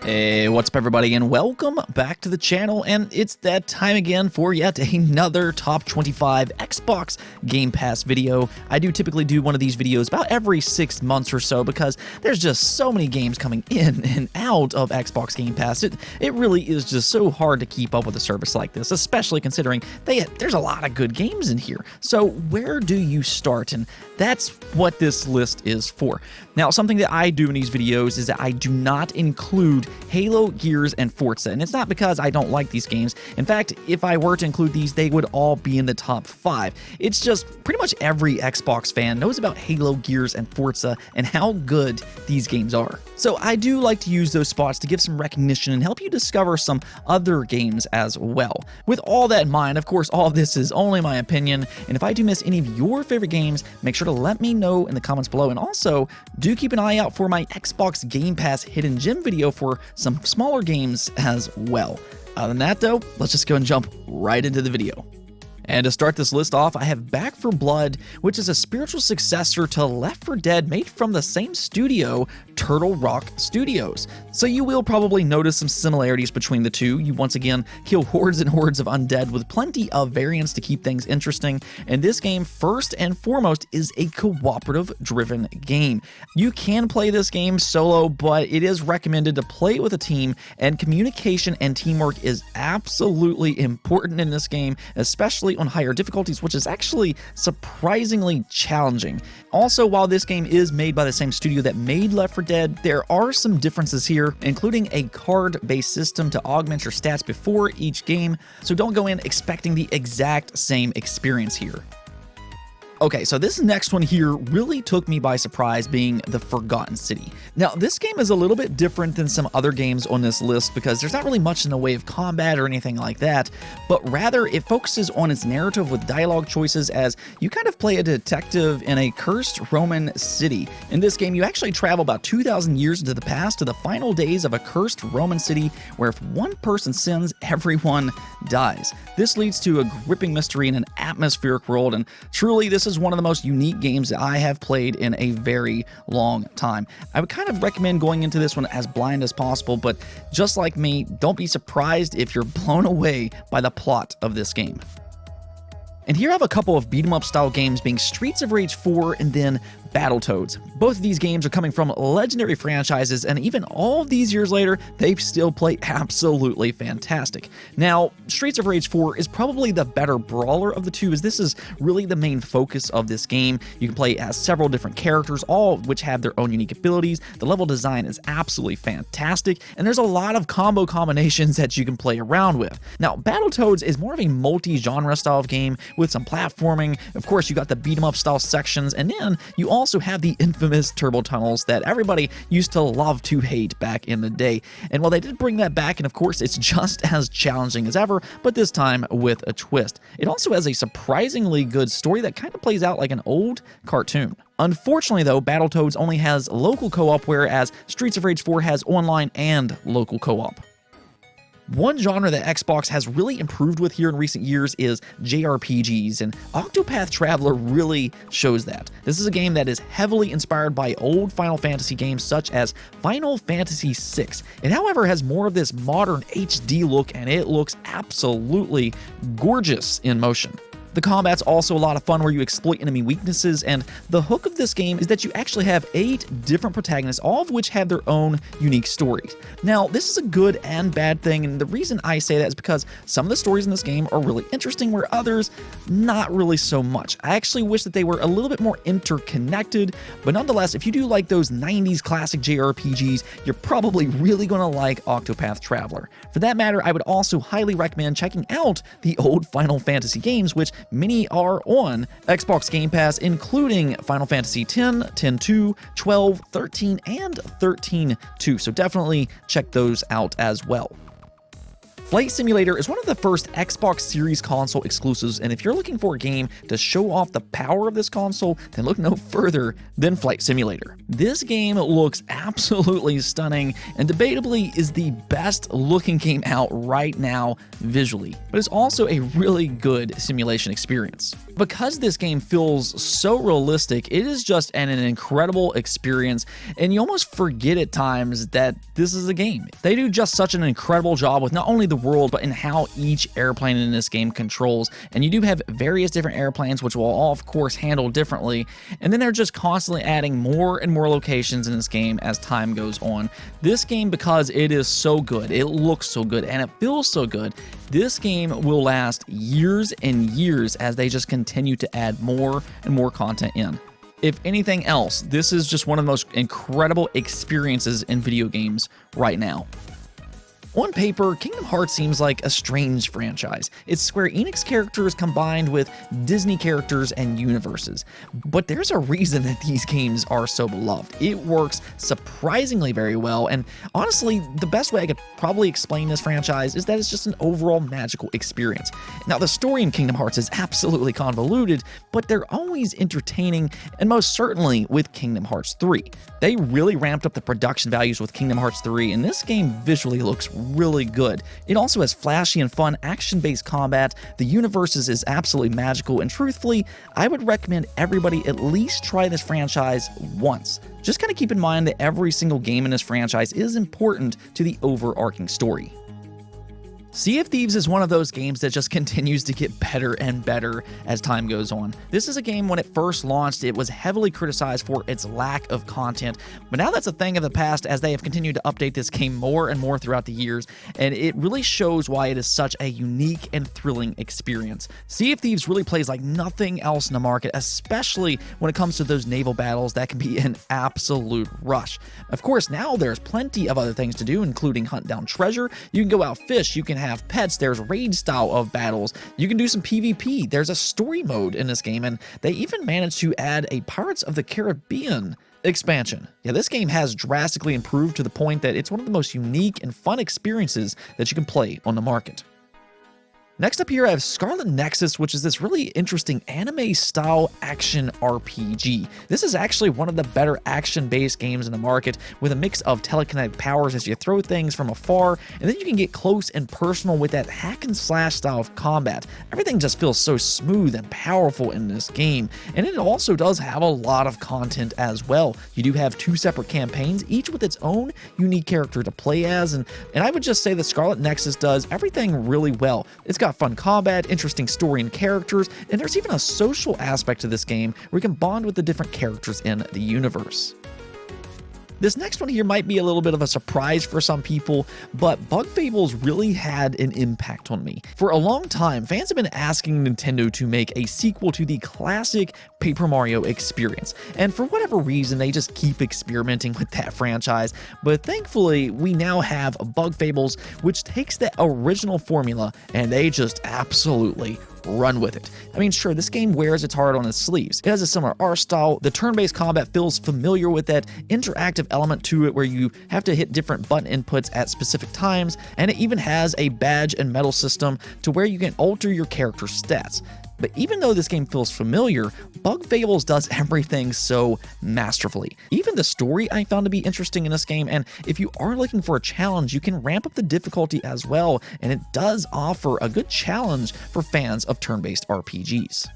Hey, what's up everybody, and welcome back to the channel. And it's that time again for yet another top 25 Xbox Game Pass video. I do typically do one of these videos about every 6 months or so because there's just so many games coming in and out of Xbox Game Pass. It really is just so hard to keep up with a service like this, especially considering there's a lot of good games in here. So where do you start? And that's what this list is for. Now, something that I do in these videos is that I do not include Halo, Gears, and Forza, and it's not because I don't like these games. In fact, if I were to include these, they would all be in the top 5. It's just pretty much every Xbox fan knows about Halo, Gears, and Forza and how good these games are. So I do like to use those spots to give some recognition and help you discover some other games as well. With all that in mind, of course, all of this is only my opinion, and if I do miss any of your favorite games, make sure to let me know in the comments below, and also do keep an eye out for my Xbox Game Pass Hidden Gem video for some smaller games as well. Other than that though, let's just go and jump right into the video. And to start this list off, I have Back 4 Blood, which is a spiritual successor to Left 4 Dead made from the same studio, Turtle Rock Studios. So you will probably notice some similarities between the two. You once again kill hordes and hordes of undead with plenty of variants to keep things interesting. And this game, first and foremost, is a cooperative-driven game. You can play this game solo, but it is recommended to play with a team, and communication and teamwork is absolutely important in this game, especially on higher difficulties, which is actually surprisingly challenging. Also, while this game is made by the same studio that made Left 4 Dead, there are some differences here, including a card-based system to augment your stats before each game, so don't go in expecting the exact same experience here. Okay, so this next one here really took me by surprise, being The Forgotten City. Now, this game is a little bit different than some other games on this list because there's not really much in the way of combat or anything like that, but rather it focuses on its narrative with dialogue choices as you kind of play a detective in a cursed Roman city. In this game, you actually travel about 2,000 years into the past to the final days of a cursed Roman city where if one person sins, everyone dies. This leads to a gripping mystery in an atmospheric world, and truly this is one of the most unique games that I have played in a very long time. I would kind of recommend going into this one as blind as possible, but just like me, don't be surprised if you're blown away by the plot of this game. And here I have a couple of beat-em-up style games, being Streets of Rage 4 and then Battletoads. Both of these games are coming from legendary franchises, and even all of these years later, they still play absolutely fantastic. Now, Streets of Rage 4 is probably the better brawler of the two, as this is really the main focus of this game. You can play as several different characters, all of which have their own unique abilities. The level design is absolutely fantastic, and there's a lot of combo combinations that you can play around with. Now, Battletoads is more of a multi-genre style of game with some platforming. Of course, you got the beat-em-up style sections, and then you also have the infamous turbo tunnels that everybody used to love to hate back in the day. And while they did bring that back, and of course it's just as challenging as ever, but this time with a twist. It also has a surprisingly good story that kind of plays out like an old cartoon. Unfortunately though, Battletoads only has local co-op, whereas Streets of Rage 4 has online and local co-op. One genre that Xbox has really improved with here in recent years is JRPGs, and Octopath Traveler really shows that. This is a game that is heavily inspired by old Final Fantasy games such as Final Fantasy VI. It, however, has more of this modern HD look, and it looks absolutely gorgeous in motion. The combat's also a lot of fun where you exploit enemy weaknesses, and the hook of this game is that you actually have 8 different protagonists, all of which have their own unique stories. Now, this is a good and bad thing, and the reason I say that is because some of the stories in this game are really interesting, where others, not really so much. I actually wish that they were a little bit more interconnected, but nonetheless, if you do like those 90s classic JRPGs, you're probably really going to like Octopath Traveler. For that matter, I would also highly recommend checking out the old Final Fantasy games, which many are on Xbox Game Pass, including Final Fantasy X, X-2, 12, 13, and 13-2, so definitely check those out as well. Flight Simulator is one of the first Xbox Series console exclusives, and if you're looking for a game to show off the power of this console, then look no further than Flight Simulator. This game looks absolutely stunning, and debatably is the best looking game out right now visually, but it's also a really good simulation experience. Because this game feels so realistic, it is just an incredible experience, and you almost forget at times that this is a game. They do just such an incredible job with not only the world, but in how each airplane in this game controls. And you do have various different airplanes, which will all, of course, handle differently. And then they're just constantly adding more and more locations in this game as time goes on. This game, because it is so good, it looks so good, and it feels so good, this game will last years and years as they just continue to add more and more content in. If anything else, this is just one of the most incredible experiences in video games right now. On paper, Kingdom Hearts seems like a strange franchise. It's Square Enix characters combined with Disney characters and universes. But there's a reason that these games are so beloved. It works surprisingly very well, and honestly, the best way I could probably explain this franchise is that it's just an overall magical experience. Now, the story in Kingdom Hearts is absolutely convoluted, but they're always entertaining, and most certainly with Kingdom Hearts 3. They really ramped up the production values with Kingdom Hearts 3, and this game visually looks really good. It also has flashy and fun action-based combat, the universes is absolutely magical, and truthfully, I would recommend everybody at least try this franchise once. Just kind of keep in mind that every single game in this franchise is important to the overarching story. Sea of Thieves is one of those games that just continues to get better and better as time goes on. This is a game when it first launched, it was heavily criticized for its lack of content, but now that's a thing of the past as they have continued to update this game more and more throughout the years, and it really shows why it is such a unique and thrilling experience. Sea of Thieves really plays like nothing else in the market, especially when it comes to those naval battles that can be an absolute rush. Of course, now there's plenty of other things to do, including hunt down treasure, you can go out fish, you can have pets, there's raid style of battles, you can do some PvP, there's a story mode in this game, and they even managed to add a Pirates of the Caribbean expansion. Yeah, this game has drastically improved to the point that it's one of the most unique and fun experiences that you can play on the market. Next up here, I have Scarlet Nexus, which is this really interesting anime-style action RPG. This is actually one of the better action-based games in the market, with a mix of telekinetic powers as you throw things from afar, and then you can get close and personal with that hack-and-slash style of combat. Everything just feels so smooth and powerful in this game, and it also does have a lot of content as well. You do have 2 separate campaigns, each with its own unique character to play as, and I would just say that Scarlet Nexus does everything really well. It's got fun combat, interesting story and characters, and there's even a social aspect to this game where you can bond with the different characters in the universe. This next one here might be a little bit of a surprise for some people, but Bug Fables really had an impact on me. For a long time, fans have been asking Nintendo to make a sequel to the classic Paper Mario experience, and for whatever reason, they just keep experimenting with that franchise, but thankfully, we now have Bug Fables, which takes that original formula, and they just absolutely run with it. I mean, sure, this game wears its heart on its sleeves. It has a similar art style, the turn-based combat feels familiar with that interactive element to it where you have to hit different button inputs at specific times, and it even has a badge and medal system to where you can alter your character's stats. But even though this game feels familiar, Bug Fables does everything so masterfully. Even the story I found to be interesting in this game, and if you are looking for a challenge, you can ramp up the difficulty as well, and it does offer a good challenge for fans of turn-based RPGs.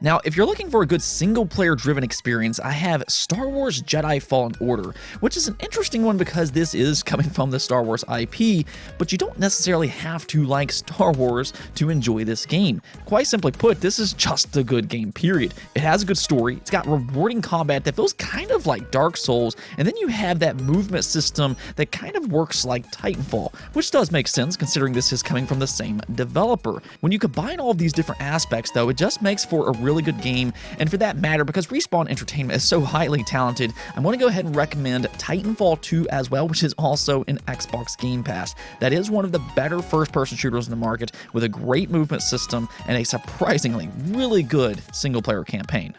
Now, if you're looking for a good single-player driven experience, I have Star Wars Jedi Fallen Order, which is an interesting one because this is coming from the Star Wars IP, but you don't necessarily have to like Star Wars to enjoy this game. Quite simply put, this is just a good game, period. It has a good story, it's got rewarding combat that feels kind of like Dark Souls, and then you have that movement system that kind of works like Titanfall, which does make sense considering this is coming from the same developer. When you combine all of these different aspects, though, it just makes for a really good game, and for that matter, because Respawn Entertainment is so highly talented, I'm going to go ahead and recommend Titanfall 2 as well, which is also an Xbox Game Pass. That is one of the better first-person shooters in the market, with a great movement system and a surprisingly really good single-player campaign.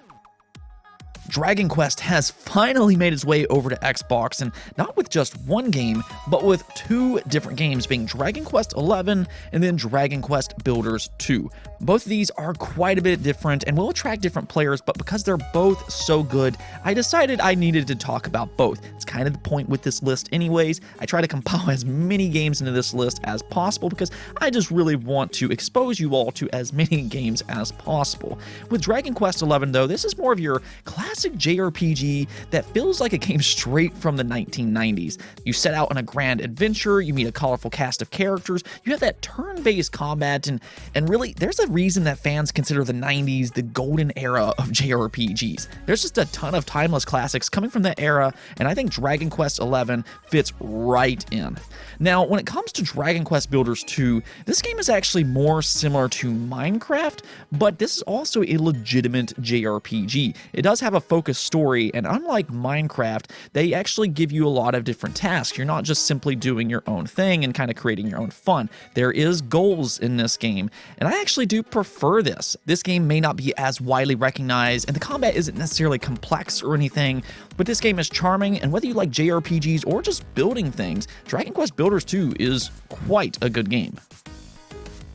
Dragon Quest has finally made its way over to Xbox, and not with just one game, but with two different games, being Dragon Quest XI and then Dragon Quest Builders 2. Both of these are quite a bit different and will attract different players, but because they're both so good, I decided I needed to talk about both. It's kind of the point with this list anyways. I try to compile as many games into this list as possible because I just really want to expose you all to as many games as possible. With Dragon Quest XI, though, this is more of your classic JRPG that feels like a game straight from the 1990s. You set out on a grand adventure, you meet a colorful cast of characters, you have that turn-based combat, and really, there's a reason that fans consider the 90s the golden era of JRPGs. There's just a ton of timeless classics coming from that era, and I think Dragon Quest XI fits right in. Now, when it comes to Dragon Quest Builders 2, this game is actually more similar to Minecraft, but this is also a legitimate JRPG. It does have a focused story, and unlike Minecraft, they actually give you a lot of different tasks. You're not just simply doing your own thing and kind of creating your own fun. There is goals in this game, and I actually do prefer this. This game may not be as widely recognized, and the combat isn't necessarily complex or anything, but this game is charming, and whether you like JRPGs or just building things, Dragon Quest Builders 2 is quite a good game.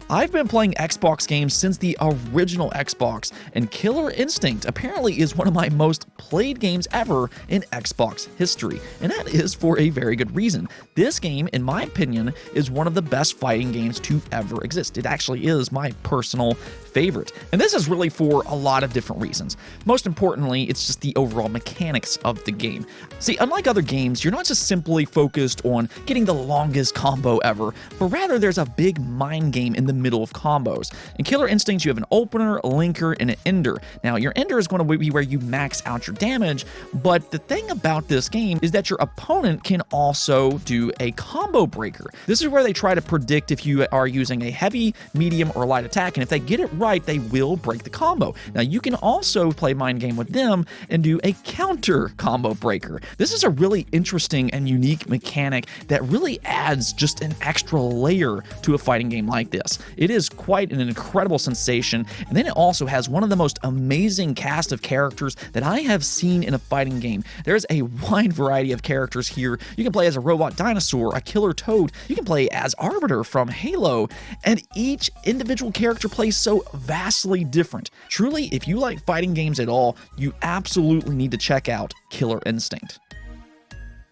I've been playing Xbox games since the original Xbox, and Killer Instinct apparently is one of my most played games ever in Xbox history, and that is for a very good reason. This game, in my opinion, is one of the best fighting games to ever exist. It actually is my personal favorite, and this is really for a lot of different reasons. Most importantly, it's just the overall mechanics of the game. See, unlike other games, you're not just simply focused on getting the longest combo ever, but rather there's a big mind game in the middle of combos. In Killer Instinct, you have an opener, a linker, and an ender. Now, your ender is going to be where you max out your damage, but the thing about this game is that your opponent can also do a combo breaker. This is where they try to predict if you are using a heavy, medium, or light attack, and if they get it right, they will break the combo. Now, you can also play mind game with them and do a counter combo breaker. This is a really interesting and unique mechanic that really adds just an extra layer to a fighting game like this. It is quite an incredible sensation, and then it also has one of the most amazing cast of characters that I have seen in a fighting game. There's a wide variety of characters here. You can play as a robot dinosaur, a killer toad, you can play as Arbiter from Halo, and each individual character plays so vastly different. Truly, if you like fighting games at all, you absolutely need to check out Killer Instinct.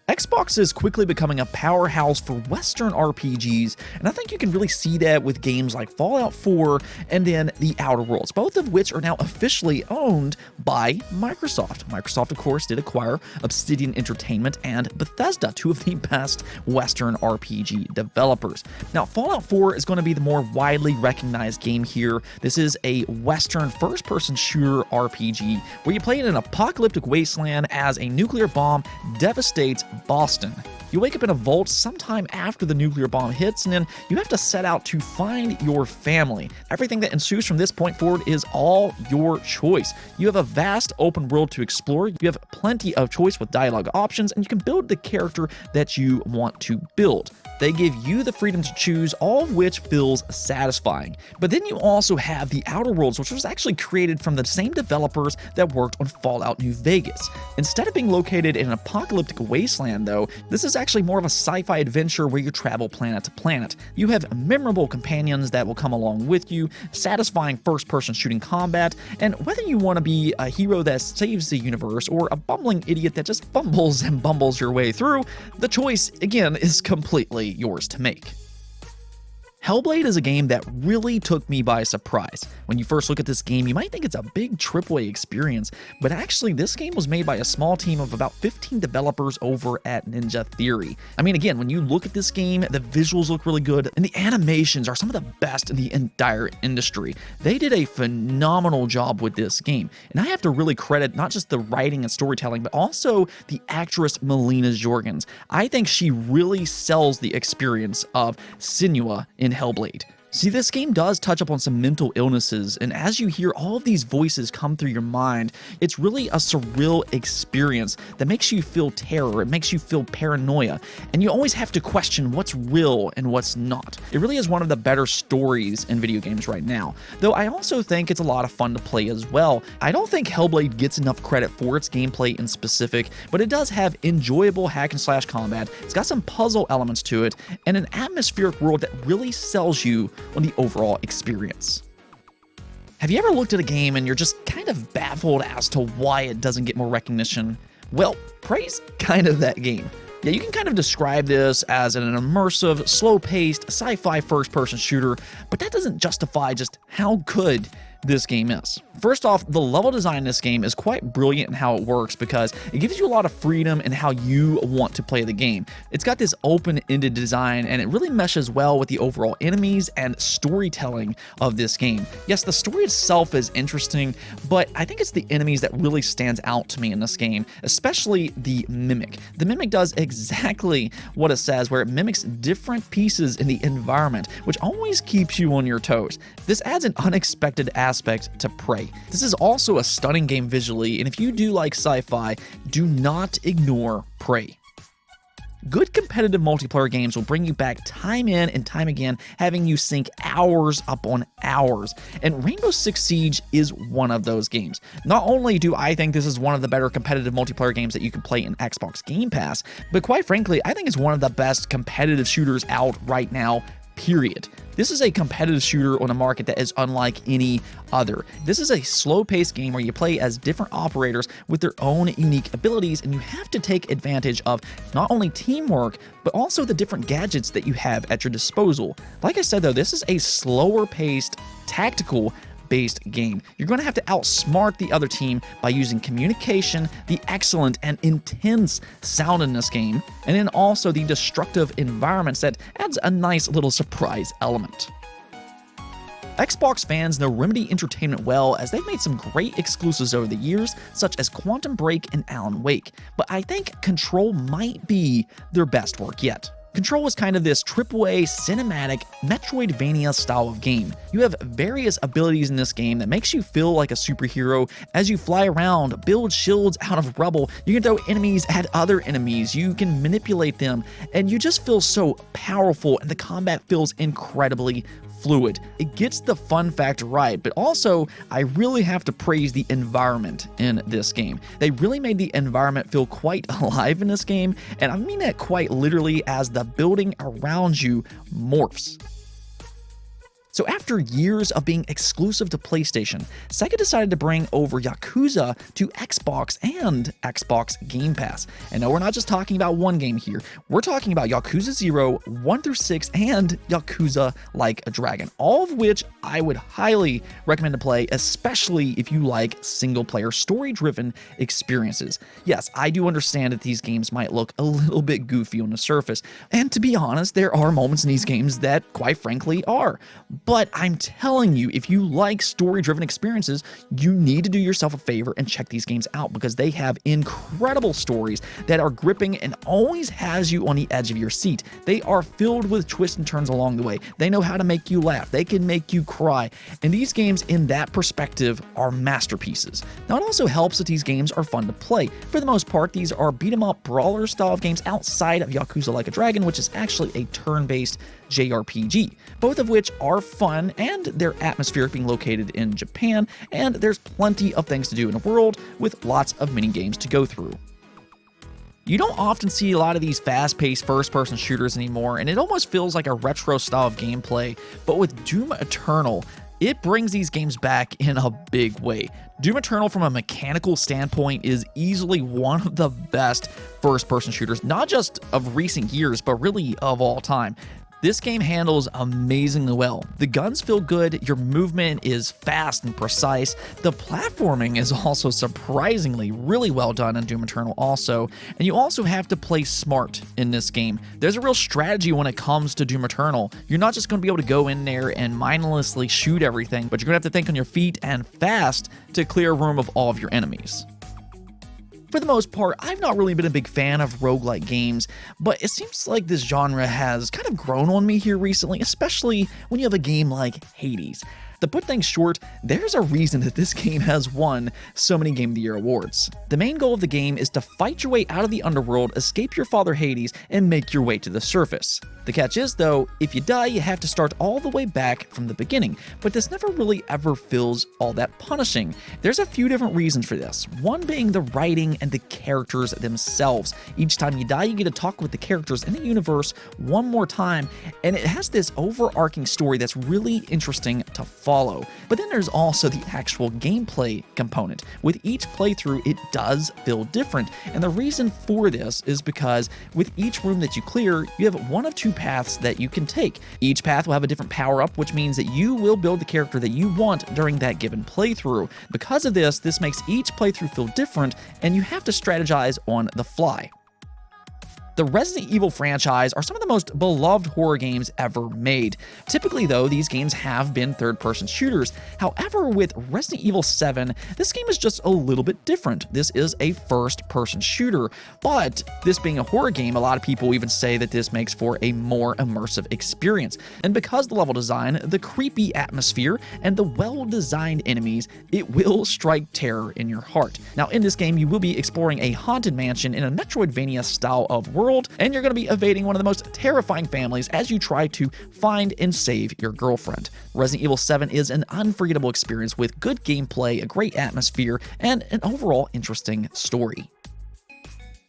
Xbox is quickly becoming a powerhouse for Western RPGs, and I think you can really see that with games like Fallout 4 and then The Outer Worlds, both of which are now officially owned by Microsoft. Microsoft, of course, did acquire Obsidian Entertainment and Bethesda, two of the best Western RPG developers. Now, Fallout 4 is going to be the more widely recognized game here. This is a Western first-person shooter RPG where you play in an apocalyptic wasteland as a nuclear bomb devastates Boston. You wake up in a vault sometime after the nuclear bomb hits, and then you have to set out to find your family. Everything that ensues from this point forward is all your choice. You have a vast open world to explore, you have plenty of choice with dialogue options, and you can build the character that you want to build. They give you the freedom to choose, all of which feels satisfying. But then you also have The Outer Worlds, which was actually created from the same developers that worked on Fallout New Vegas. Instead of being located in an apocalyptic wasteland, though, this is actually more of a sci-fi adventure where you travel planet to planet. You have memorable companions that will come along with you, satisfying first-person shooting combat, and whether you want to be a hero that saves the universe or a bumbling idiot that just fumbles and bumbles your way through, the choice, again, is completely yours to make. Hellblade is a game that really took me by surprise. When you first look at this game, you might think it's a big AAA experience, but actually this game was made by a small team of about 15 developers over at Ninja Theory. I mean, again, when you look at this game, the visuals look really good, and the animations are some of the best in the entire industry. They did a phenomenal job with this game, and I have to really credit not just the writing and storytelling, but also the actress Melina Jorgens. I think she really sells the experience of Senua in Hellblade. See, this game does touch up on some mental illnesses, and as you hear all of these voices come through your mind, it's really a surreal experience that makes you feel terror, it makes you feel paranoia, and you always have to question what's real and what's not. It really is one of the better stories in video games right now, though I also think it's a lot of fun to play as well. I don't think Hellblade gets enough credit for its gameplay in specific, but it does have enjoyable hack and slash combat, it's got some puzzle elements to it, and an atmospheric world that really sells you on the overall experience. Have you ever looked at a game and you're just kind of baffled as to why it doesn't get more recognition? Well, Prey's kind of that game. Yeah, you can kind of describe this as an immersive, slow-paced, sci-fi first-person shooter, but that doesn't justify just how good this game is. First off, the level design in this game is quite brilliant in how it works because it gives you a lot of freedom in how you want to play the game. It's got this open-ended design and it really meshes well with the overall enemies and storytelling of this game. Yes, the story itself is interesting, but I think it's the enemies that really stands out to me in this game, especially the Mimic. The Mimic does exactly what it says, where it mimics different pieces in the environment, which always keeps you on your toes. This adds an unexpected aspect to Prey. This is also a stunning game visually, and if you do like sci-fi, do not ignore Prey. Good competitive multiplayer games will bring you back time in and time again, having you sink hours upon hours, and Rainbow Six Siege is one of those games. Not only do I think this is one of the better competitive multiplayer games that you can play in Xbox Game Pass, but quite frankly, I think it's one of the best competitive shooters out right now, period. This is a competitive shooter on a market that is unlike any other. This is a slow-paced game where you play as different operators with their own unique abilities, and you have to take advantage of not only teamwork, but also the different gadgets that you have at your disposal. Like I said though, this is a slower-paced, tactical based game. You're going to have to outsmart the other team by using communication, the excellent and intense sound in this game, and then also the destructive environments that adds a nice little surprise element. Xbox fans know Remedy Entertainment well, as they've made some great exclusives over the years, such as Quantum Break and Alan Wake, but I think Control might be their best work yet. Control is kind of this AAA cinematic Metroidvania style of game. You have various abilities in this game that makes you feel like a superhero as you fly around, build shields out of rubble, you can throw enemies at other enemies, you can manipulate them, and you just feel so powerful and the combat feels incredibly fluid. It gets the fun factor right, but also I really have to praise the environment in this game. They really made the environment feel quite alive in this game, and I mean that quite literally as the building around you morphs. So after years of being exclusive to PlayStation, Sega decided to bring over Yakuza to Xbox and Xbox Game Pass. And no, we're not just talking about one game here. We're talking about Yakuza 0, 1 through 6, and Yakuza Like a Dragon, all of which I would highly recommend to play, especially if you like single-player story-driven experiences. Yes, I do understand that these games might look a little bit goofy on the surface, and to be honest, there are moments in these games that, quite frankly, are. But I'm telling you, if you like story-driven experiences, you need to do yourself a favor and check these games out because they have incredible stories that are gripping and always has you on the edge of your seat. They are filled with twists and turns along the way. They know how to make you laugh. They can make you cry. And these games, in that perspective, are masterpieces. Now, it also helps that these games are fun to play. For the most part, these are beat-em-up brawler style of games outside of Yakuza Like a Dragon, which is actually a turn-based JRPG, both of which are fun and their atmospheric being located in Japan, and there's plenty of things to do in a world with lots of mini games to go through. You don't often see a lot of these fast-paced first-person shooters anymore, and it almost feels like a retro style of gameplay, but with Doom Eternal, it brings these games back in a big way. Doom Eternal from a mechanical standpoint is easily one of the best first-person shooters, not just of recent years, but really of all time. This game handles amazingly well. The guns feel good, your movement is fast and precise, the platforming is also surprisingly really well done in Doom Eternal also, and you also have to play smart in this game. There's a real strategy when it comes to Doom Eternal. You're not just going to be able to go in there and mindlessly shoot everything, but you're going to have to think on your feet and fast to clear a room of all of your enemies. For the most part, I've not really been a big fan of roguelike games, but it seems like this genre has kind of grown on me here recently, especially when you have a game like Hades. To put things short, there's a reason that this game has won so many Game of the Year awards. The main goal of the game is to fight your way out of the underworld, escape your father Hades, and make your way to the surface. The catch is, though, if you die, you have to start all the way back from the beginning, but this never really ever feels all that punishing. There's a few different reasons for this, one being the writing and the characters themselves. Each time you die, you get to talk with the characters in the universe one more time, and it has this overarching story that's really interesting to follow. But then there's also the actual gameplay component. With each playthrough, it does feel different, and the reason for this is because with each room that you clear, you have one of two paths that you can take. Each path will have a different power-up, which means that you will build the character that you want during that given playthrough. Because of this makes each playthrough feel different, and you have to strategize on the fly. The Resident Evil franchise are some of the most beloved horror games ever made. Typically, though, these games have been third-person shooters. However, with Resident Evil 7, this game is just a little bit different. This is a first-person shooter, but this being a horror game, a lot of people even say that this makes for a more immersive experience. And because the level design, the creepy atmosphere, and the well-designed enemies, it will strike terror in your heart. Now, in this game, you will be exploring a haunted mansion in a Metroidvania style of world, and you're going to be evading one of the most terrifying families as you try to find and save your girlfriend. Resident Evil 7 is an unforgettable experience with good gameplay, a great atmosphere, and an overall interesting story.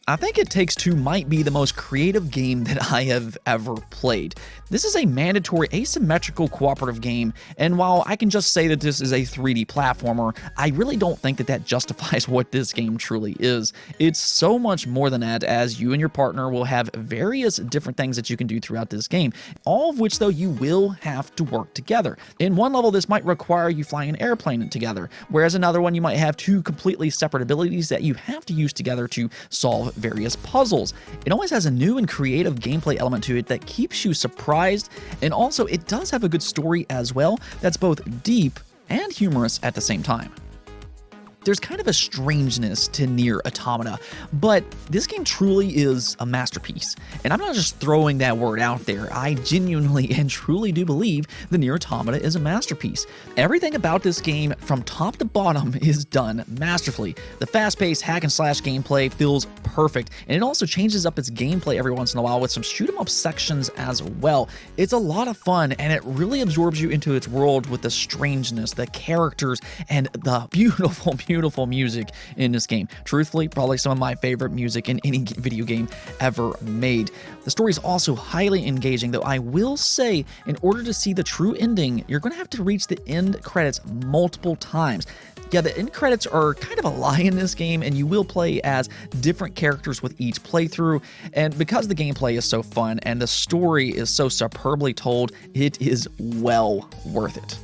I think It Takes Two might be the most creative game that I have ever played. This is a mandatory asymmetrical cooperative game, and while I can just say that this is a 3D platformer, I really don't think that that justifies what this game truly is. It's so much more than that, as you and your partner will have various different things that you can do throughout this game, all of which, though, you will have to work together. In one level, this might require you flying an airplane together, whereas another one, you might have two completely separate abilities that you have to use together to solve various puzzles. It always has a new and creative gameplay element to it that keeps you surprised, and also it does have a good story as well that's both deep and humorous at the same time. There's kind of a strangeness to Nier Automata, but this game truly is a masterpiece. And I'm not just throwing that word out there. I genuinely and truly do believe the Nier Automata is a masterpiece. Everything about this game, from top to bottom, is done masterfully. The fast-paced hack-and-slash gameplay feels perfect, and it also changes up its gameplay every once in a while with some shoot-'em-up sections as well. It's a lot of fun, and it really absorbs you into its world with the strangeness, the characters, and the beautiful music in this game. Truthfully, probably some of my favorite music in any video game ever made. The story is also highly engaging, though I will say, in order to see the true ending, you're going to have to reach the end credits multiple times. Yeah, the end credits are kind of a lie in this game, and you will play as different characters with each playthrough, and because the gameplay is so fun and the story is so superbly told, it is well worth it.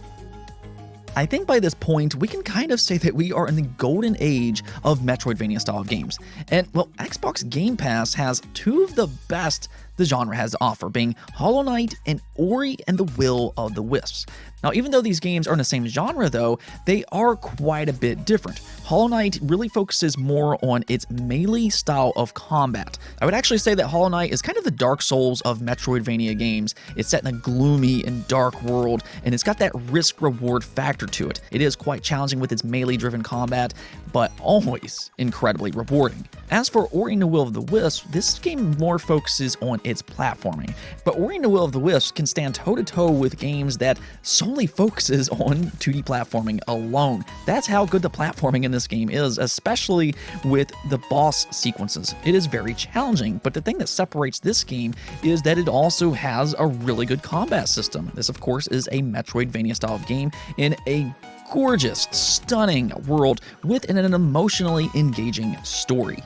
I think by this point, we can kind of say that we are in the golden age of Metroidvania style games. And, well, Xbox Game Pass has two of the best the genre has to offer, being Hollow Knight and Ori and the Will of the Wisps. Now, even though these games are in the same genre, though, they are quite a bit different. Hollow Knight really focuses more on its melee style of combat. I would actually say that Hollow Knight is kind of the Dark Souls of Metroidvania games. It's set in a gloomy and dark world, and it's got that risk-reward factor to it. It is quite challenging with its melee-driven combat, but always incredibly rewarding. As for Ori and the Will of the Wisps, this game more focuses on its platforming. But Ori and the Will of the Wisps can stand toe-to-toe with games that solely focuses on 2D platforming alone. That's how good the platforming in this game is, especially with the boss sequences. It is very challenging, but the thing that separates this game is that it also has a really good combat system. This, of course, is a Metroidvania style of game in a gorgeous, stunning world with an emotionally engaging story.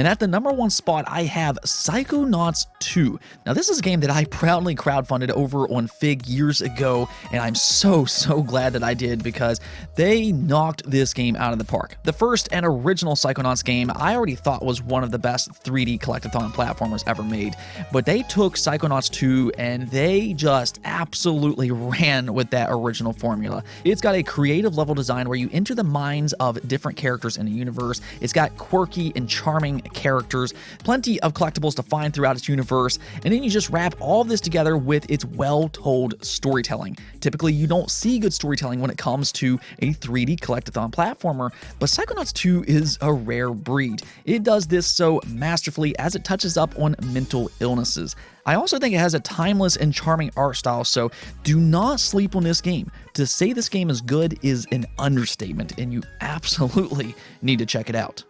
And at the #1 spot, I have Psychonauts 2. Now, this is a game that I proudly crowdfunded over on Fig years ago, and I'm so glad that I did because they knocked this game out of the park. The first and original Psychonauts game I already thought was one of the best 3D collectathon platformers ever made, but they took Psychonauts 2 and they just absolutely ran with that original formula. It's got a creative level design where you enter the minds of different characters in the universe. It's got quirky and charming characters, plenty of collectibles to find throughout its universe, and then you just wrap all of this together with its well-told storytelling. Typically, you don't see good storytelling when it comes to a 3D collectathon platformer, but Psychonauts 2 is a rare breed. It does this so masterfully as it touches up on mental illnesses. I also think it has a timeless and charming art style, so do not sleep on this game. To say this game is good is an understatement, and you absolutely need to check it out.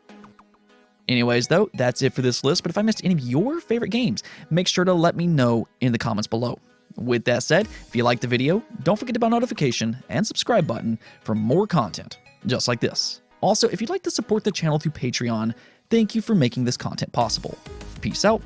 Anyways, though, that's it for this list, but if I missed any of your favorite games, make sure to let me know in the comments below. With that said, if you liked the video, don't forget the bell notification and subscribe button for more content just like this. Also, if you'd like to support the channel through Patreon, thank you for making this content possible. Peace out.